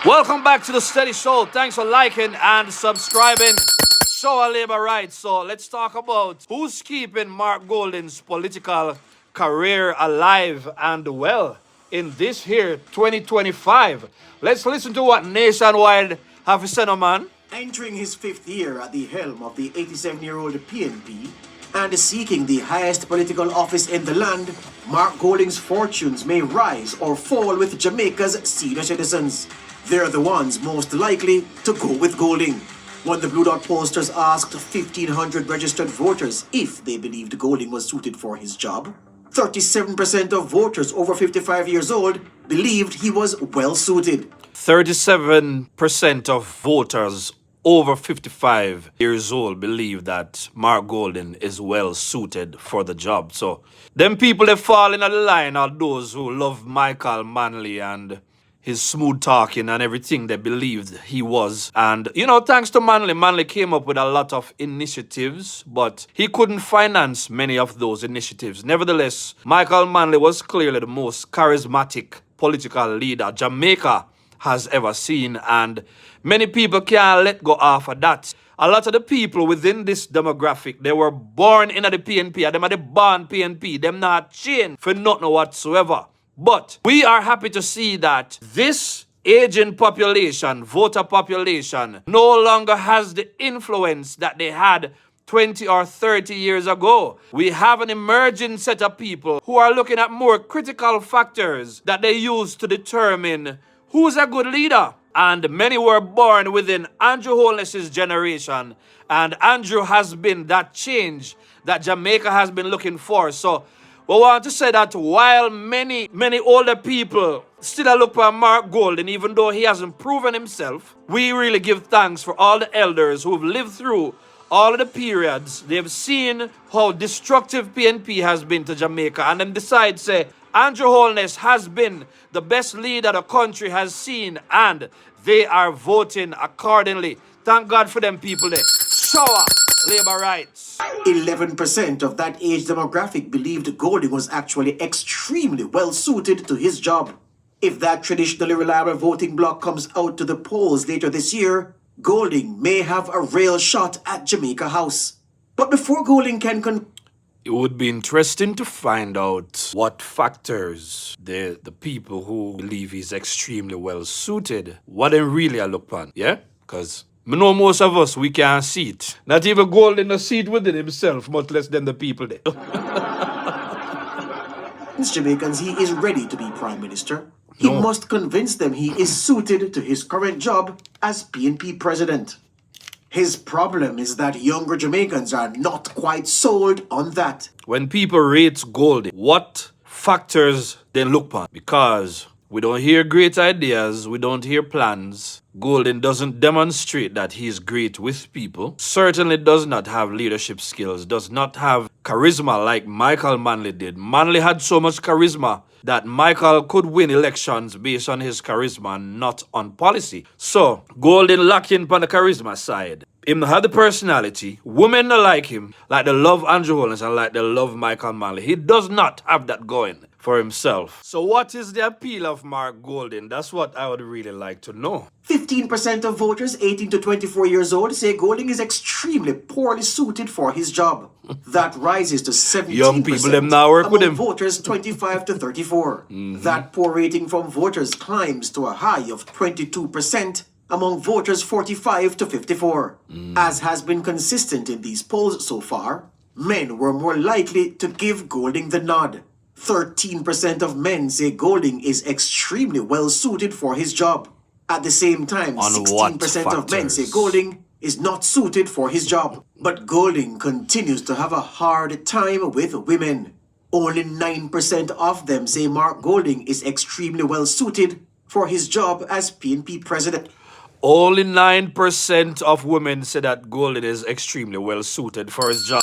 Welcome back to the Steady Show. Thanks for liking and subscribing. Show our labor rights. So let's talk about who's keeping Mark Golden's political career alive and well in this here 2025. Let's listen to what Nationwide have to say, no man. Entering his fifth year at the helm of the 87-year-old PNP and seeking the highest political office in the land, Mark Golding's fortunes may rise or fall with Jamaica's senior citizens. They're the ones most likely to go with Golding. When the Blue Dot posters asked 1,500 registered voters if they believed Golding was suited for his job, 37% of voters over 55 years old believed he was well suited. 37% of voters over 55 years old believe that Mark Golding is well suited for the job. So, them people that fall in the line are those who love Michael Manley and his smooth talking and everything they believed he was. And, thanks to Manley, Manley came up with a lot of initiatives, but he couldn't finance many of those initiatives. Nevertheless, Michael Manley was clearly the most charismatic political leader Jamaica has ever seen, and many people can't let go off of that. A lot of the people within this demographic, they were born in the PNP, and them are the born PNP, them not changed for nothing whatsoever. But we are happy to see that this aging population, voter population, no longer has the influence that they had 20 or 30 years ago. We have an emerging set of people who are looking at more critical factors that they use to determine who's a good leader. And many were born within Andrew Holness's generation. And Andrew has been that change that Jamaica has been looking for. So we want to say that while many older people still look for Mark Golden, even though he hasn't proven himself, we really give thanks for all the elders who have lived through all of the periods. They've seen how destructive PNP has been to Jamaica, and then decide, say, Andrew Holness has been the best leader the country has seen, and they are voting accordingly. Thank God for them people there. Shower labor rights. 11% of that age demographic believed Golding was actually extremely well suited to his job. If that traditionally reliable voting bloc comes out to the polls later this year, Golding may have a real shot at Jamaica House. But before Golding can it would be interesting to find out what factors the people who believe he's extremely well suited, what they really are look upon, yeah? Because I know most of us, we can't see it. Not even Golden a see it within himself, much less than the people there. Jamaicans, he is ready to be Prime Minister. He must convince them he is suited to his current job as PNP President. His problem is that younger Jamaicans are not quite sold on that. When people rate Golding, what factors they look upon? Because we don't hear great ideas, we don't hear plans. Golding doesn't demonstrate that he's great with people. Certainly does not have leadership skills, does not have charisma like Michael Manley did. Manley had so much charisma that Michael could win elections based on his charisma, not on policy. So, Golding lacking on the charisma side. Him had the personality. Women don't like him, like they love Andrew Holness and like they love Michael Manley. He does not have that going for himself. So what is the appeal of Mark Golding? That's what I would really like to know. 15% of voters 18 to 24 years old say Golding is extremely poorly suited for his job. That rises to 17% Young people them now work with him. Voters 25 to 34. That poor rating from voters climbs to a high of 22% among voters 45 to 54. As has been consistent in these polls so far, men were more likely to give Golding the nod. 13% of men say Golding is extremely well suited for his job. At the same time, 16% of men say Golding is not suited for his job. But Golding continues to have a hard time with women. Only 9% of them say Mark Golding is extremely well suited for his job as PNP president. Only 9% of women say that Golding is extremely well suited for his job.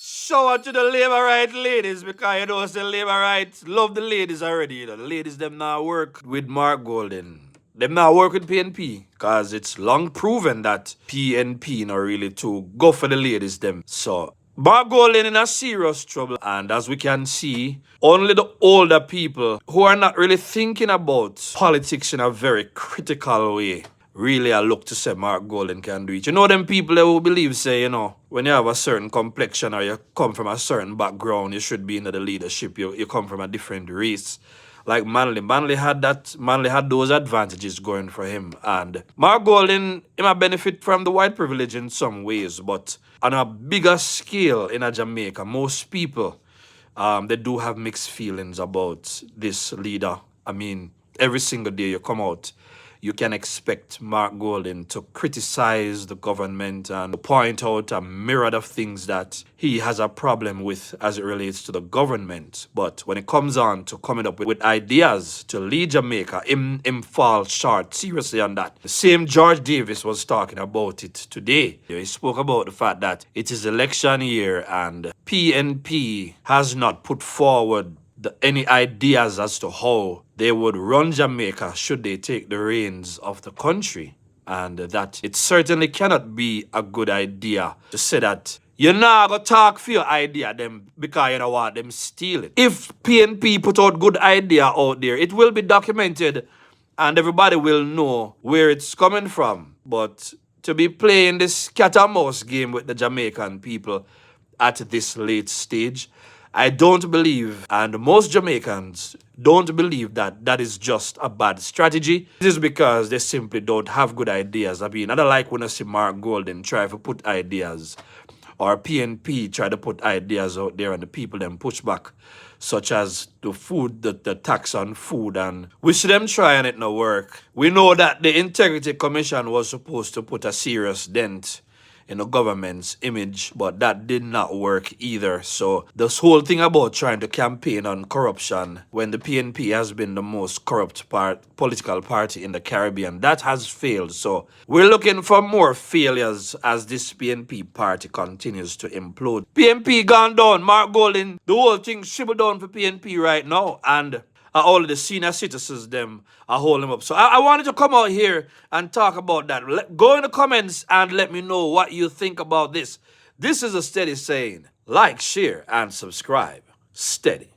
Shout out to the labor right ladies, because the labor rights love the ladies already. The ladies them now work with Mark Golding. Them now work with PNP, because it's long proven that PNP not really to go for the ladies them. So Mark Golding in a serious trouble, and as we can see, only the older people who are not really thinking about politics in a very critical way really I look to say Mark Golding can do it. You know them people that who believe say, when you have a certain complexion or you come from a certain background, you should be into the leadership. You come from a different race. Like Manley. Manley had those advantages going for him. And Mark Golding, he might benefit from the white privilege in some ways, but on a bigger scale in a Jamaica, most people they do have mixed feelings about this leader. I mean, every single day you come out, you can expect Mark Golding to criticize the government and point out a myriad of things that he has a problem with as it relates to the government. But when it comes on to coming up with ideas to lead Jamaica, him fall short seriously on that. The same George Davis was talking about it today. He spoke about the fact that it is election year and PNP has not put forward any ideas as to how they would run Jamaica should they take the reins of the country. And that it certainly cannot be a good idea to say that you're not going to talk for your idea them because you don't want them steal it. If PNP put out good idea out there, it will be documented and everybody will know where it's coming from. But to be playing this cat and mouse game with the Jamaican people at this late stage, I don't believe, and most Jamaicans don't believe that that is just a bad strategy. This is because they simply don't have good ideas. I mean, I don't like when I see Mark Golding try to put ideas, or PNP try to put ideas out there and the people then push back, such as the food, the tax on food, and we see them trying it no work. We know that the Integrity Commission was supposed to put a serious dent in the government's image, but that did not work either. So this whole thing about trying to campaign on corruption when the PNP has been the most corrupt political party in the Caribbean, that has failed. So we're looking for more failures as this PNP party continues to implode. PNP gone down, Mark Golding, the whole thing shriveled down for PNP right now, and all of the senior citizens them are holding up. So I wanted to come out here and talk about that. Go in the comments and let me know what you think about this. This is a steady saying. Like, share, and subscribe. Steady.